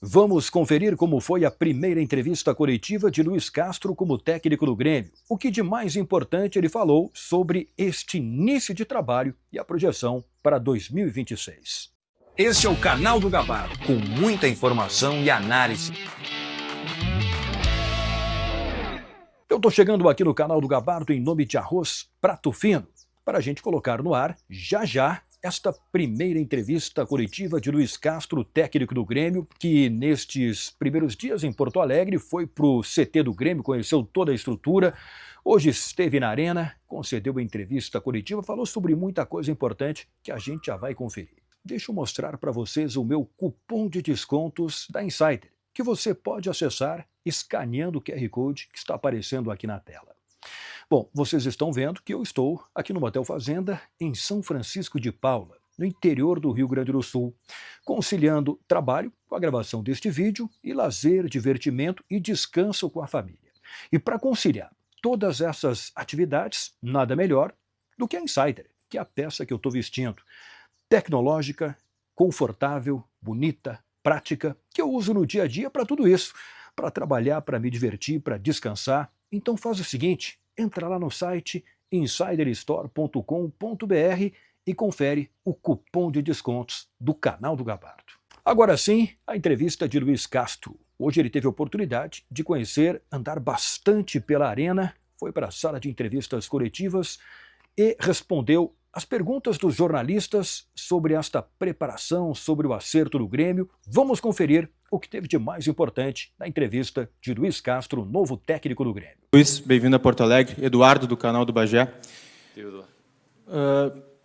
Vamos conferir como foi a primeira entrevista coletiva de Luiz Castro como técnico do Grêmio. O que de mais importante ele falou sobre este início de trabalho e a projeção para 2026. Este é o Canal do Gabardo, com muita informação e análise. Eu estou chegando aqui no Canal do Gabardo em nome de Arroz Prato Fino, para a gente colocar no ar, já, esta primeira entrevista coletiva de Luiz Castro, técnico do Grêmio, que nestes primeiros dias em Porto Alegre foi para o CT do Grêmio, conheceu toda a estrutura, hoje esteve na Arena, concedeu a entrevista coletiva, falou sobre muita coisa importante que a gente já vai conferir. Deixa eu mostrar para vocês o meu cupom de descontos da Insider, que você pode acessar escaneando o QR Code que está aparecendo aqui na tela. Bom, vocês estão vendo que eu estou aqui no Motel Fazenda, em São Francisco de Paula, no interior do Rio Grande do Sul, conciliando trabalho com a gravação deste vídeo e lazer, divertimento e descanso com a família. E para conciliar todas essas atividades, nada melhor do que a Insider, que é a peça que eu estou vestindo. Tecnológica, confortável, bonita, prática, que eu uso no dia a dia para tudo isso, para trabalhar, para me divertir, para descansar. Então faz o seguinte, entra lá no site insiderstore.com.br e confere o cupom de descontos do Canal do Gabardo. Agora sim, a entrevista de Luiz Castro. Hoje ele teve a oportunidade de conhecer, andar bastante pela arena, foi para a sala de entrevistas coletivas e respondeu as perguntas dos jornalistas sobre esta preparação, sobre o acerto do Grêmio. Vamos conferir o que teve de mais importante na entrevista de Luiz Castro, novo técnico do Grêmio. Luiz, bem-vindo a Porto Alegre. Eduardo, do canal do Bagé.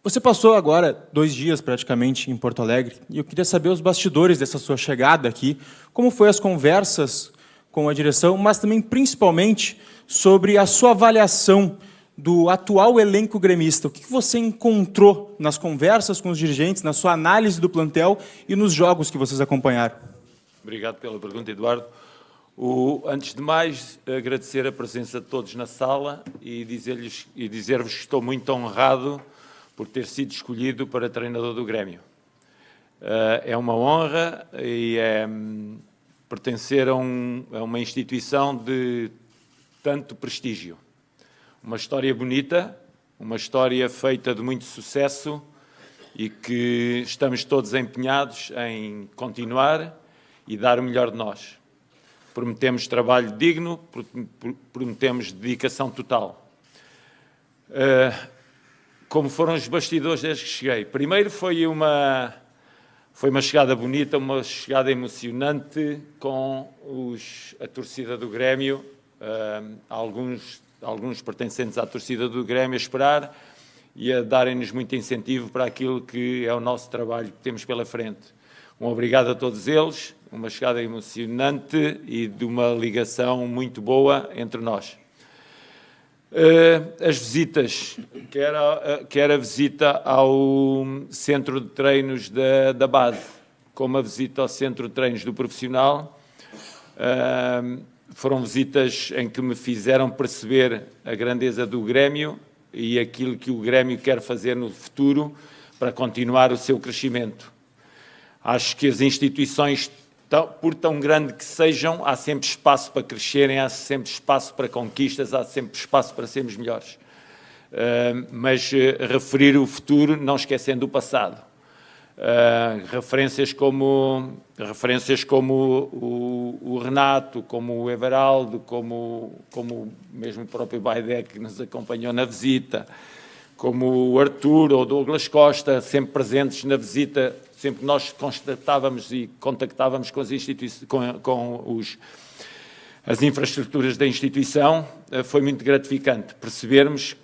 Você passou agora 2 dias praticamente em Porto Alegre e eu queria saber os bastidores dessa sua chegada aqui, como foi as conversas com a direção, mas também principalmente sobre a sua avaliação do atual elenco gremista. O que você encontrou nas conversas com os dirigentes, na sua análise do plantel e nos jogos que vocês acompanharam? Obrigado pela pergunta, Eduardo. Antes de mais, agradecer a presença de todos na sala e dizer-vos que estou muito honrado por ter sido escolhido para treinador do Grêmio. É uma honra e é pertencer a uma instituição de tanto prestígio. Uma história bonita, uma história feita de muito sucesso e que estamos todos empenhados em continuar e dar o melhor de nós. Prometemos trabalho digno, prometemos dedicação total. Como foram os bastidores desde que cheguei? Primeiro foi uma chegada bonita, uma chegada emocionante com a torcida do Grêmio, alguns pertencentes à torcida do Grêmio a esperar e a darem-nos muito incentivo para aquilo que é o nosso trabalho que temos pela frente. Um obrigado a todos eles, uma chegada emocionante e de uma ligação muito boa entre nós. As visitas, quer a visita ao centro de treinos da base, como a visita ao centro de treinos do profissional, foram visitas em que me fizeram perceber a grandeza do Grêmio e aquilo que o Grêmio quer fazer no futuro para continuar o seu crescimento. Acho que as instituições, por tão grande que sejam, há sempre espaço para crescerem, há sempre espaço para conquistas, há sempre espaço para sermos melhores. Mas referir o futuro não esquecendo o passado. Referências como o Renato, como o Everaldo, como mesmo o próprio Baidé que nos acompanhou na visita, como o Arthur ou o Douglas Costa, sempre presentes na visita, sempre que nós constatávamos e contactávamos com as infraestruturas da instituição, foi muito gratificante percebermos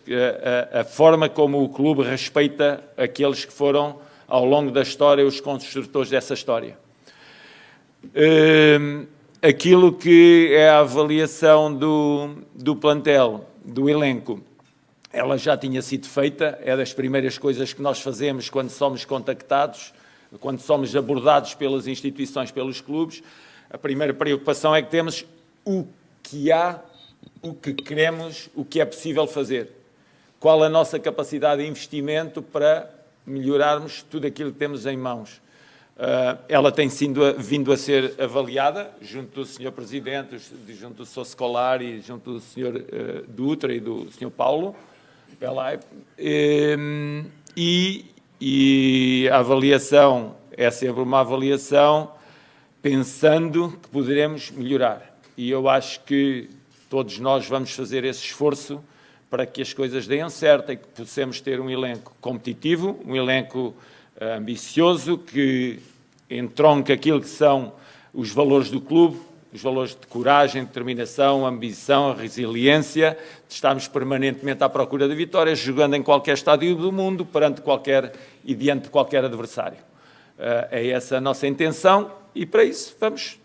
a forma como o clube respeita aqueles que foram ao longo da história, os construtores dessa história. Aquilo que é a avaliação do plantel, do elenco, ela já tinha sido feita, é das primeiras coisas que nós fazemos quando somos contactados, quando somos abordados pelas instituições, pelos clubes. A primeira preocupação é que temos o que há, o que queremos, o que é possível fazer. Qual a nossa capacidade de investimento para melhorarmos tudo aquilo que temos em mãos. Ela tem vindo a ser avaliada junto do Sr. Presidente, junto do Sr. Scolari, junto do Sr. Dutra e do Sr. Paulo Pelai, e a avaliação é sempre uma avaliação pensando que poderemos melhorar. E eu acho que todos nós vamos fazer esse esforço para que as coisas deem certo e que possamos ter um elenco competitivo, um elenco ambicioso, que entronca aquilo que são os valores do clube, os valores de coragem, determinação, ambição, resiliência, de estarmos permanentemente à procura de vitórias, jogando em qualquer estádio do mundo, perante qualquer e diante de qualquer adversário. É essa a nossa intenção e, para isso, vamos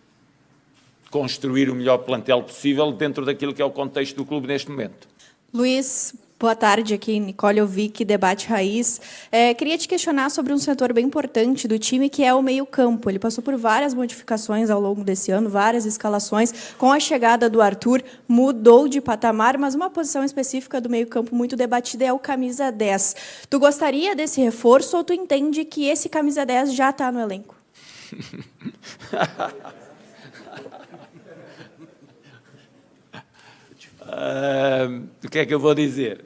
construir o melhor plantel possível dentro daquilo que é o contexto do clube neste momento. Luís, boa tarde, aqui Nicole Ovic, Debate Raiz. Queria te questionar sobre um setor bem importante do time, que é o meio-campo. Ele passou por várias modificações ao longo desse ano, várias escalações. Com a chegada do Arthur, mudou de patamar, mas uma posição específica do meio-campo muito debatida é o camisa 10. Tu gostaria desse reforço ou tu entende que esse camisa 10 já está no elenco? O que é que eu vou dizer?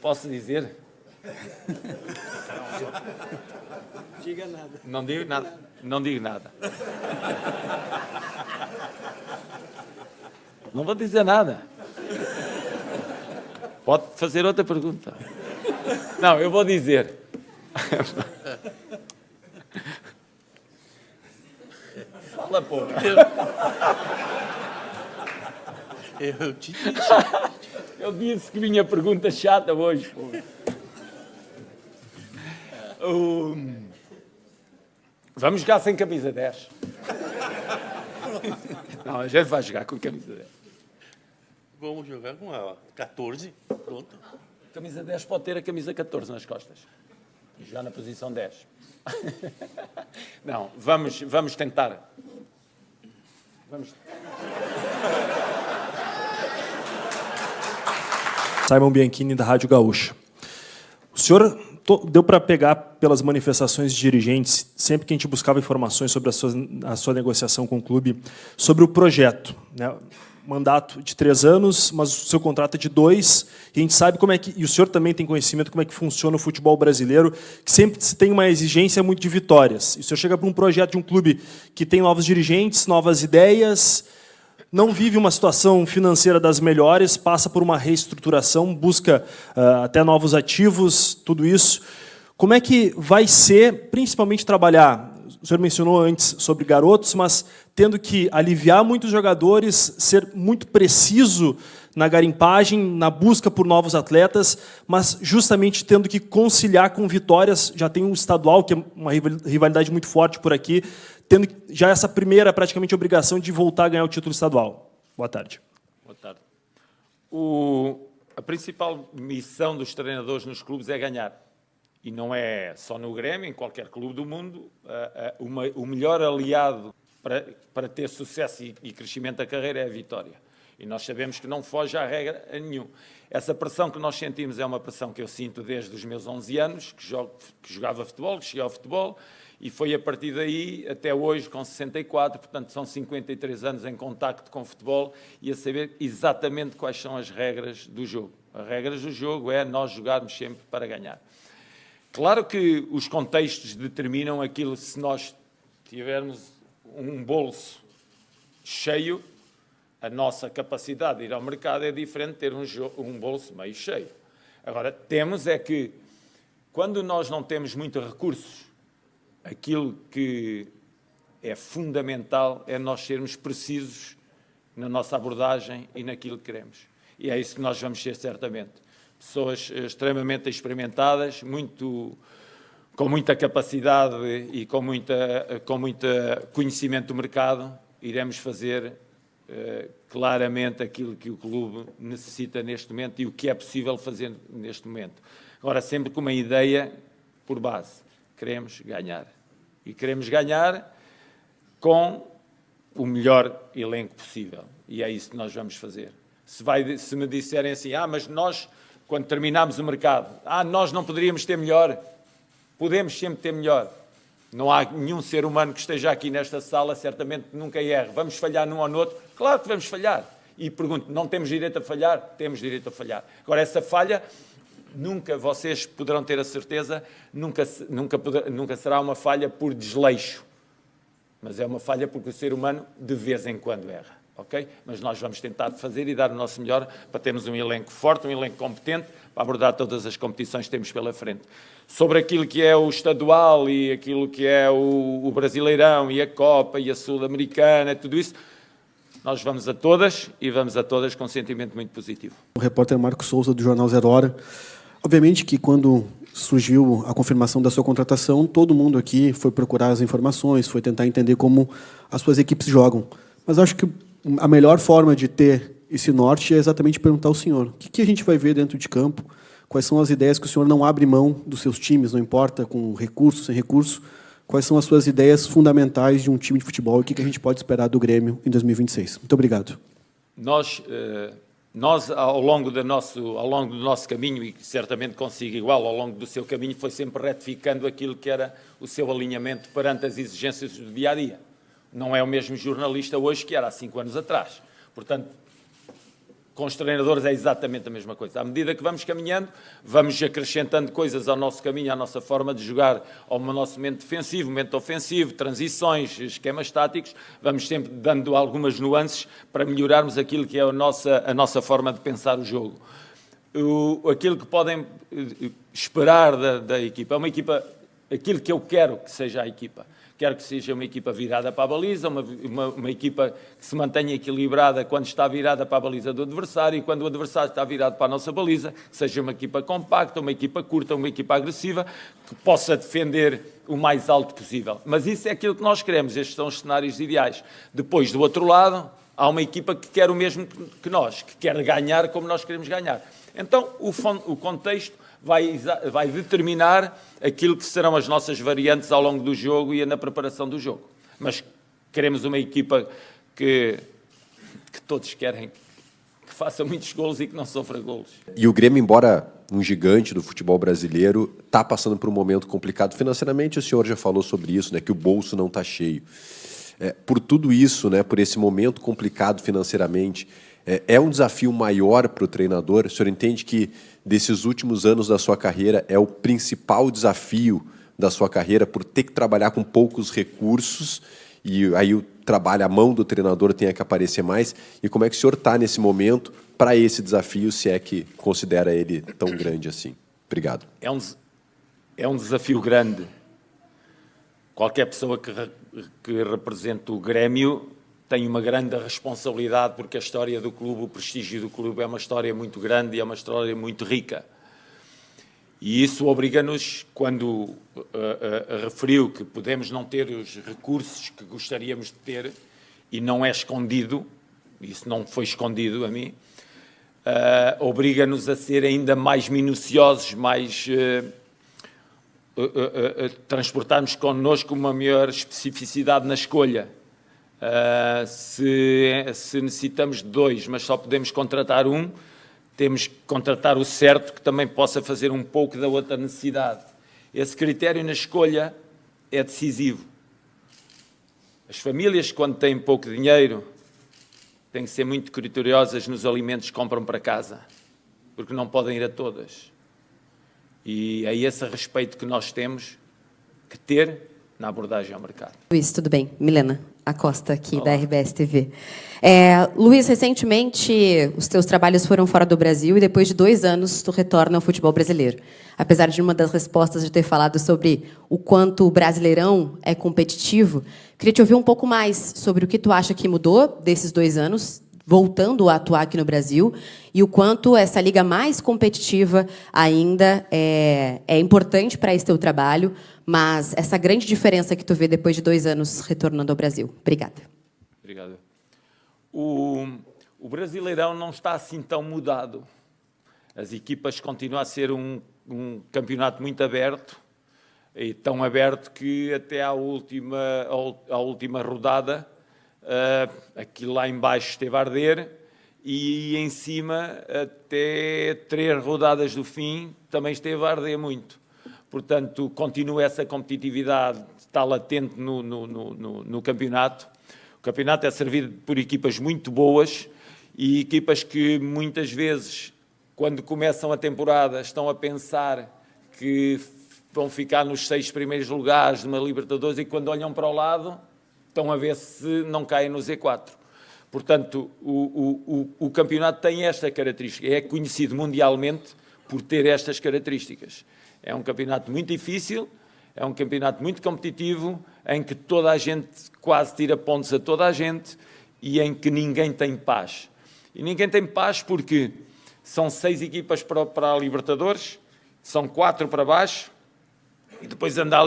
Posso dizer? Diga nada. Não digo nada. Não digo nada. Não vou dizer nada. Pode fazer outra pergunta. Não, eu vou dizer. Fala, pô. Eu te disse. Eu disse que vinha pergunta chata hoje, pô. Vamos jogar sem camisa 10. Não, a gente vai jogar com camisa 10. Vamos jogar com a 14. Pronto. Camisa 10 pode ter a camisa 14 nas costas. E jogar na posição 10. Não, vamos tentar. Simon Bianchini, da Rádio Gaúcha. O senhor deu para pegar pelas manifestações de dirigentes, sempre que a gente buscava informações sobre a sua negociação com o clube, sobre o projeto, né? Mandato de 3 anos, mas o seu contrato é de 2, e a gente sabe como é que, e o senhor também tem conhecimento como é que funciona o futebol brasileiro, que sempre se tem uma exigência muito de vitórias. E o senhor chega para um projeto de um clube que tem novos dirigentes, novas ideias, não vive uma situação financeira das melhores, passa por uma reestruturação, busca até novos ativos, tudo isso. Como é que vai ser, principalmente, trabalhar? O senhor mencionou antes sobre garotos, mas tendo que aliviar muitos jogadores, ser muito preciso na garimpagem, na busca por novos atletas, mas justamente tendo que conciliar com vitórias. Já tem um estadual, que é uma rivalidade muito forte por aqui, tendo já essa primeira, praticamente, obrigação de voltar a ganhar o título estadual. Boa tarde. Boa tarde. A principal missão dos treinadores nos clubes é ganhar. E não é só no Grêmio, em qualquer clube do mundo. O melhor aliado para ter sucesso e crescimento da carreira é a vitória. E nós sabemos que não foge à regra a nenhum. Essa pressão que nós sentimos é uma pressão que eu sinto desde os meus 11 anos, que jogava futebol, que cheguei ao futebol, e foi a partir daí até hoje, com 64, portanto são 53 anos em contacto com o futebol e a saber exatamente quais são as regras do jogo. As regras do jogo é nós jogarmos sempre para ganhar. Claro que os contextos determinam aquilo. Se nós tivermos um bolso cheio, a nossa capacidade de ir ao mercado é diferente de ter um bolso meio cheio. Agora, temos é que, quando nós não temos muitos recursos, aquilo que é fundamental é nós sermos precisos na nossa abordagem e naquilo que queremos. E é isso que nós vamos ser, certamente. Pessoas extremamente experimentadas, com muita capacidade e com muito conhecimento do mercado, iremos fazer claramente aquilo que o clube necessita neste momento e o que é possível fazer neste momento. Agora, sempre com uma ideia por base. Queremos ganhar. E queremos ganhar com o melhor elenco possível. E é isso que nós vamos fazer. Se me disserem assim, mas nós, quando terminarmos o mercado, nós não poderíamos ter melhor. Podemos sempre ter melhor. Não há nenhum ser humano que esteja aqui nesta sala, certamente nunca erre. Vamos falhar num ou no outro? Claro que vamos falhar. E pergunto, não temos direito a falhar? Temos direito a falhar. Agora, essa falha, nunca, vocês poderão ter a certeza, nunca será uma falha por desleixo. Mas é uma falha porque o ser humano, de vez em quando, erra. Okay? Mas nós vamos tentar fazer e dar o nosso melhor para termos um elenco forte, um elenco competente, para abordar todas as competições que temos pela frente. Sobre aquilo que é o estadual e aquilo que é o Brasileirão e a Copa e a Sul-Americana, tudo isso, nós vamos a todas e vamos a todas com um sentimento muito positivo. O repórter Marco Souza, do Jornal 0 Hora. Obviamente que quando surgiu a confirmação da sua contratação, todo mundo aqui foi procurar as informações, foi tentar entender como as suas equipes jogam. Mas acho que a melhor forma de ter esse norte é exatamente perguntar ao senhor: o que a gente vai ver dentro de campo? Quais são as ideias que o senhor não abre mão dos seus times, não importa com recurso, sem recurso? Quais são as suas ideias fundamentais de um time de futebol e o que a gente pode esperar do Grêmio em 2026? Muito obrigado. Nós ao longo do nosso caminho, e certamente consigo igual, ao longo do seu caminho, foi sempre retificando aquilo que era o seu alinhamento perante as exigências do dia-a-dia. Não é o mesmo jornalista hoje que era há 5 anos atrás. Portanto, com os treinadores é exatamente a mesma coisa. À medida que vamos caminhando, vamos acrescentando coisas ao nosso caminho, à nossa forma de jogar, ao nosso momento defensivo, momento ofensivo, transições, esquemas táticos, vamos sempre dando algumas nuances para melhorarmos aquilo que é a nossa forma de pensar o jogo. Aquilo que podem esperar da equipa, é uma equipa, aquilo que eu quero que seja a equipa. Quero que seja uma equipa virada para a baliza, uma equipa que se mantenha equilibrada quando está virada para a baliza do adversário e quando o adversário está virado para a nossa baliza, que seja uma equipa compacta, uma equipa curta, uma equipa agressiva, que possa defender o mais alto possível. Mas isso é aquilo que nós queremos, estes são os cenários ideais. Depois, do outro lado, há uma equipa que quer o mesmo que nós, que quer ganhar como nós queremos ganhar. Então, o contexto vai determinar aquilo que serão as nossas variantes ao longo do jogo e na preparação do jogo. Mas queremos uma equipa que todos querem, que faça muitos golos e que não sofra golos. E o Grêmio, embora um gigante do futebol brasileiro, está passando por um momento complicado financeiramente. O senhor já falou sobre isso, né, que o bolso não está cheio. Por tudo isso, né, por esse momento complicado financeiramente, é um desafio maior para o treinador? O senhor entende que desses últimos anos da sua carreira é o principal desafio da sua carreira por ter que trabalhar com poucos recursos e aí o trabalho, a mão do treinador tem que aparecer mais? E como é que o senhor está nesse momento para esse desafio, se é que considera ele tão grande assim? Obrigado. É um desafio grande. Qualquer pessoa que represente o Grêmio tem uma grande responsabilidade, porque a história do clube, o prestígio do clube é uma história muito grande e é uma história muito rica. E isso obriga-nos, quando referiu que podemos não ter os recursos que gostaríamos de ter, e não é escondido, isso não foi escondido a mim, obriga-nos a ser ainda mais minuciosos, mais transportarmos connosco uma maior especificidade na escolha. Se necessitamos de 2, mas só podemos contratar um, temos que contratar o certo, que também possa fazer um pouco da outra necessidade. Esse critério na escolha é decisivo. As famílias, quando têm pouco dinheiro, têm que ser muito criteriosas nos alimentos que compram para casa, porque não podem ir a todas. E é esse respeito que nós temos que ter na abordagem ao mercado. Luiz, tudo bem? Milena Acosta, aqui da RBS TV. Luiz, recentemente os teus trabalhos foram fora do Brasil e depois de 2 anos tu retorna ao futebol brasileiro. Apesar de uma das respostas de ter falado sobre o quanto o Brasileirão é competitivo, queria te ouvir um pouco mais sobre o que tu acha que mudou desses 2 anos, voltando a atuar aqui no Brasil, e o quanto essa liga mais competitiva ainda é importante para esse teu trabalho, mas essa grande diferença que tu vê depois de 2 anos retornando ao Brasil. Obrigada. Obrigado. O Brasileirão não está assim tão mudado. As equipas continuam a ser um campeonato muito aberto, e tão aberto que até à última rodada aquilo lá embaixo esteve a arder e em cima até 3 rodadas do fim também esteve a arder muito. portanto, continua essa competitividade, está latente no campeonato. O campeonato é servido por equipas muito boas e equipas que muitas vezes, quando começam a temporada, estão a pensar que vão ficar nos 6 primeiros lugares de uma Libertadores e quando olham para o lado, estão a ver se não caem no Z4. Portanto, o campeonato tem esta característica, é conhecido mundialmente por ter estas características. É um campeonato muito difícil, é um campeonato muito competitivo, em que toda a gente quase tira pontos a toda a gente e em que ninguém tem paz. E ninguém tem paz porque são 6 equipas para a Libertadores, são 4 para baixo e depois anda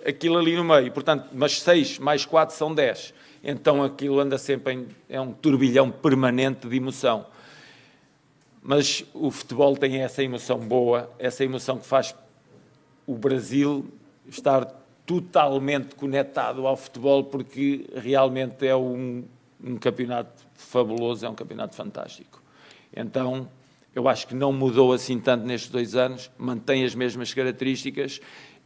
aquilo ali no meio. Portanto, mas 6 mais 4 são 10. Então aquilo anda sempre é um turbilhão permanente de emoção. Mas o futebol tem essa emoção boa, essa emoção que faz o Brasil estar totalmente conectado ao futebol, porque realmente é um campeonato fabuloso, é um campeonato fantástico. Então, eu acho que não mudou assim tanto nestes 2 anos, mantém as mesmas características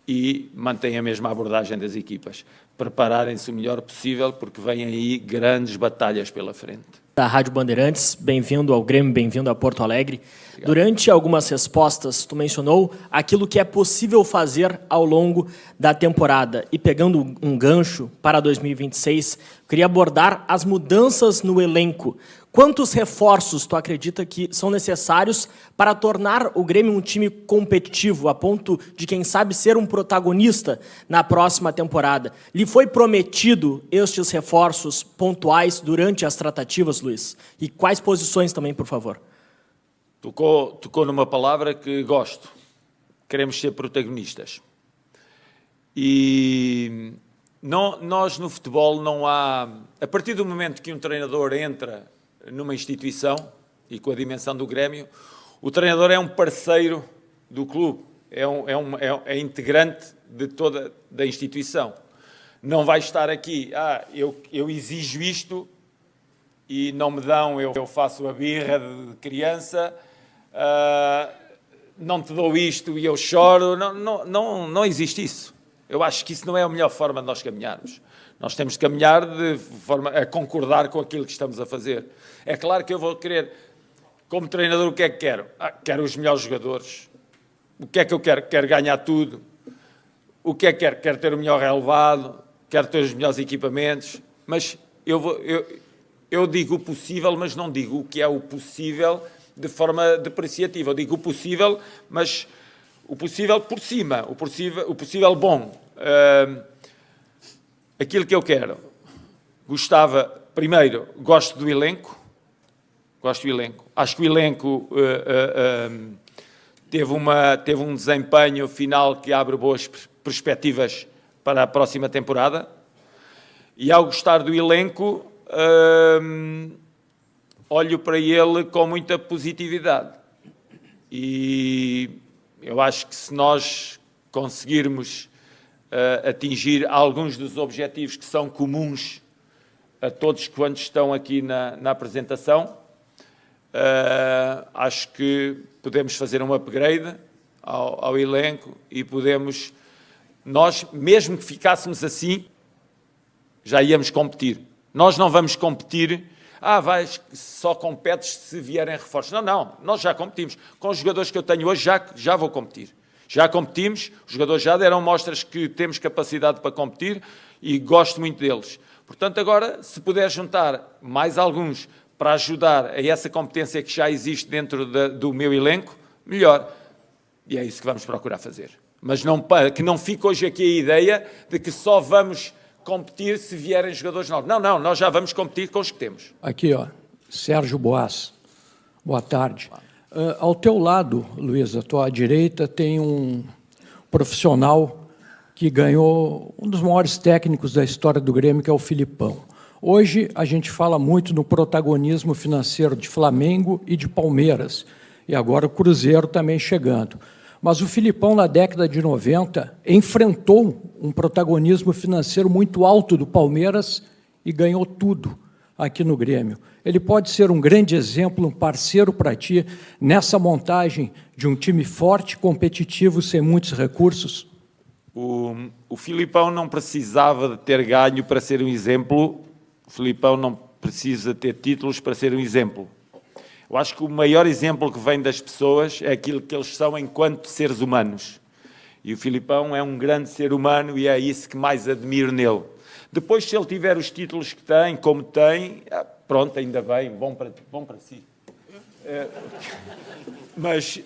e mantém a mesma abordagem das equipas. Prepararem-se o melhor possível, porque vêm aí grandes batalhas pela frente. Da Rádio Bandeirantes, bem-vindo ao Grêmio, bem-vindo a Porto Alegre. Obrigado. Durante algumas respostas, tu mencionou aquilo que é possível fazer ao longo da temporada. E pegando um gancho para 2026, queria abordar as mudanças no elenco. Quantos reforços tu acredita que são necessários para tornar o Grêmio um time competitivo, a ponto de, quem sabe, ser um protagonista na próxima temporada? Lhe foi prometido estes reforços pontuais durante as tratativas, Luiz? E quais posições também, por favor? Tocou numa palavra que gosto. Queremos ser protagonistas. E nós no futebol não há... A partir do momento que um treinador entra numa instituição, e com a dimensão do Grêmio, o treinador é um parceiro do clube, é integrante de toda a instituição. Não vai estar aqui, eu exijo isto e não me dão, eu faço a birra de criança, não te dou isto e eu choro. Não existe isso. Eu acho que isso não é a melhor forma de nós caminharmos. Nós temos de caminhar de forma a concordar com aquilo que estamos a fazer. É claro que eu vou querer, como treinador, o que é que quero? Quero os melhores jogadores. O que é que eu quero? Quero ganhar tudo. O que é que quero? Quero ter o melhor relevado, quero ter os melhores equipamentos. Mas eu digo o possível, mas não digo o que é o possível de forma depreciativa. Eu digo o possível, mas o possível por cima, o possível bom. Aquilo que eu quero, primeiro, gosto do elenco, acho que o elenco teve um desempenho final que abre boas perspectivas para a próxima temporada, e ao gostar do elenco, olho para ele com muita positividade, e eu acho que se nós conseguirmos atingir alguns dos objetivos que são comuns a todos quando estão aqui na apresentação, acho que podemos fazer um upgrade ao elenco e podemos, nós, mesmo que ficássemos assim, já íamos competir. Nós não vamos competir, só competes se vierem reforços. Não, nós já competimos. Com os jogadores que eu tenho hoje, já vou competir. Já competimos, os jogadores já deram mostras que temos capacidade para competir e gosto muito deles. Portanto, agora, se puder juntar mais alguns para ajudar a essa competência que já existe dentro do meu elenco, melhor. E é isso que vamos procurar fazer. Mas que não fique hoje aqui a ideia de que só vamos competir se vierem jogadores novos. Não, nós já vamos competir com os que temos. Aqui, Sérgio Boas. Boa tarde. Ao teu lado, Luiz, à tua direita, tem um profissional que ganhou um dos maiores técnicos da história do Grêmio, que é o Filipão. Hoje, a gente fala muito no protagonismo financeiro de Flamengo e de Palmeiras, e agora o Cruzeiro também chegando. Mas o Filipão, na década de 90, enfrentou um protagonismo financeiro muito alto do Palmeiras e ganhou tudo. aqui no Grêmio. Ele pode ser um grande exemplo, um parceiro para ti, nessa montagem de um time forte, competitivo, sem muitos recursos? O Filipão não precisava de ter ganho para ser um exemplo. O Filipão não precisa ter títulos para ser um exemplo. Eu acho que o maior exemplo que vem das pessoas é aquilo que eles são enquanto seres humanos. E o Filipão é um grande ser humano e é isso que mais admiro nele. Depois, se ele tiver os títulos que tem, como tem, pronto, ainda bem, bom para si. Mas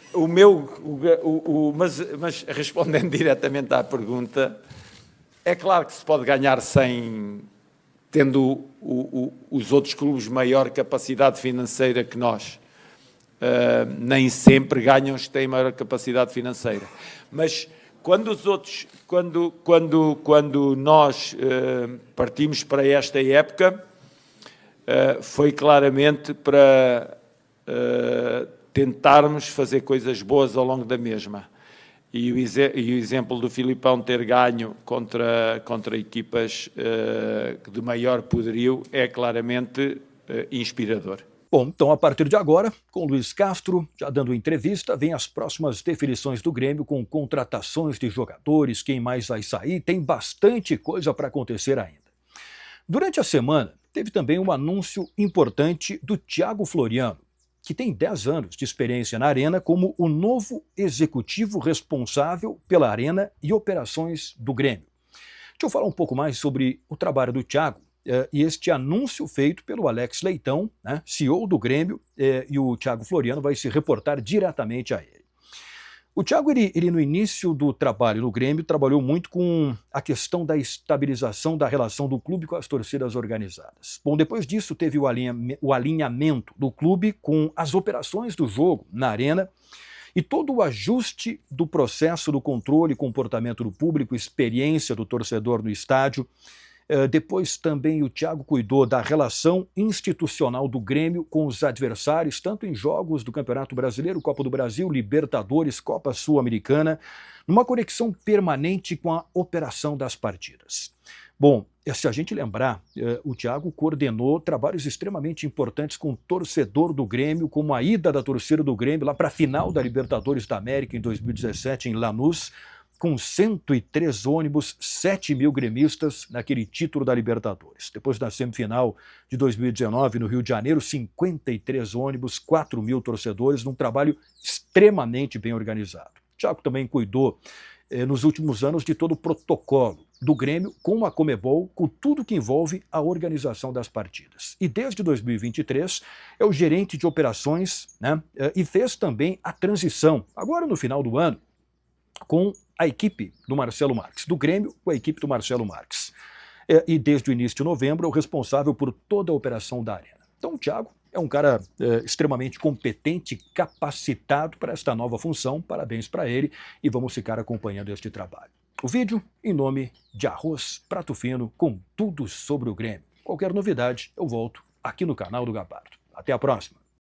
mas respondendo diretamente à pergunta, é claro que se pode ganhar tendo os outros clubes maior capacidade financeira que nós. Nem sempre ganham os que têm maior capacidade financeira. Mas quando nós partimos para esta época, foi claramente para tentarmos fazer coisas boas ao longo da mesma. E o exemplo do Filipão ter ganho contra equipas de maior poderio é claramente inspirador. Bom, então a partir de agora, com Luiz Castro já dando entrevista, vem as próximas definições do Grêmio com contratações de jogadores, quem mais vai sair, tem bastante coisa para acontecer ainda. Durante a semana, teve também um anúncio importante do Thiago Floriano, que tem 10 anos de experiência na Arena como o novo executivo responsável pela Arena e operações do Grêmio. Deixa eu falar um pouco mais sobre o trabalho do Thiago e este anúncio feito pelo Alex Leitão, né, CEO do Grêmio, e o Thiago Floriano vai se reportar diretamente a ele. O Thiago, ele no início do trabalho no Grêmio, trabalhou muito com a questão da estabilização da relação do clube com as torcidas organizadas. Bom, depois disso teve o alinhamento do clube com as operações do jogo na Arena e todo o ajuste do processo do controle e comportamento do público, experiência do torcedor no estádio. Depois também o Thiago cuidou da relação institucional do Grêmio com os adversários, tanto em jogos do Campeonato Brasileiro, Copa do Brasil, Libertadores, Copa Sul-Americana, numa conexão permanente com a operação das partidas. Bom, se a gente lembrar, o Thiago coordenou trabalhos extremamente importantes com o torcedor do Grêmio, como a ida da torcida do Grêmio lá para a final da Libertadores da América em 2017 em Lanús, com 103 ônibus, 7 mil gremistas naquele título da Libertadores. Depois da semifinal de 2019, no Rio de Janeiro, 53 ônibus, 4 mil torcedores, num trabalho extremamente bem organizado. O Thiago também cuidou, nos últimos anos, de todo o protocolo do Grêmio com a Conmebol, com tudo que envolve a organização das partidas. E desde 2023 é o gerente de operações, né, e fez também a transição, agora no final do ano, com a equipe do Marcelo Marques, do Grêmio com a equipe do Marcelo Marques. E desde o início de novembro é o responsável por toda a operação da Arena. Então o Thiago é um cara extremamente competente, capacitado para esta nova função. Parabéns para ele e vamos ficar acompanhando este trabalho. O vídeo em nome de Arroz Prato Fino com tudo sobre o Grêmio. Qualquer novidade eu volto aqui no canal do Gabardo. Até a próxima.